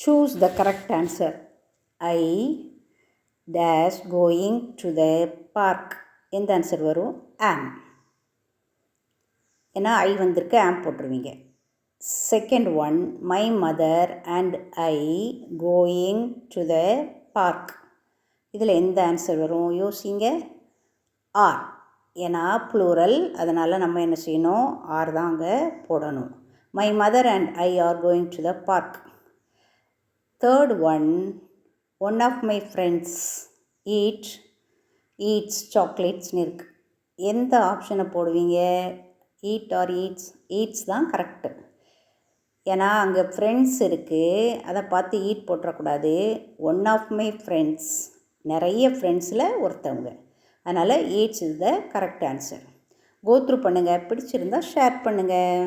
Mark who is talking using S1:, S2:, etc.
S1: choose the correct answer. I dash going to the park. எந்த answer வரும்? am. ஏன்னா I வந்திருக்கு, am போட்டுருவீங்க. Second one, my mother and I going to the park. இதில் எந்த answer வரும்? யோசிங்க. ஆர். ஏன்னா ப்ளூரல், அதனால் நம்ம என்ன செய்யணும்? ஆர் தான் அங்கே போடணும். My mother and I are going to the park. Third one of my friends eats சாக்லேட்ஸ்னு இருக்குது. எந்த ஆப்ஷனை போடுவீங்க? ஈட் ஆர் ஈட்ஸ் தான் கரெக்டு. ஏன்னா அங்கே ஃப்ரெண்ட்ஸ் இருக்குது, அதை பார்த்து ஈட் போட்டுறக்கூடாது. ஒன் ஆஃப் மை ஃப்ரெண்ட்ஸ், நிறைய ஃப்ரெண்ட்ஸில் ஒருத்தவங்க, அதனால் eats is the correct answer. Go through பண்ணுங்கள். பிடிச்சிருந்தால் ஷேர் பண்ணுங்கள்.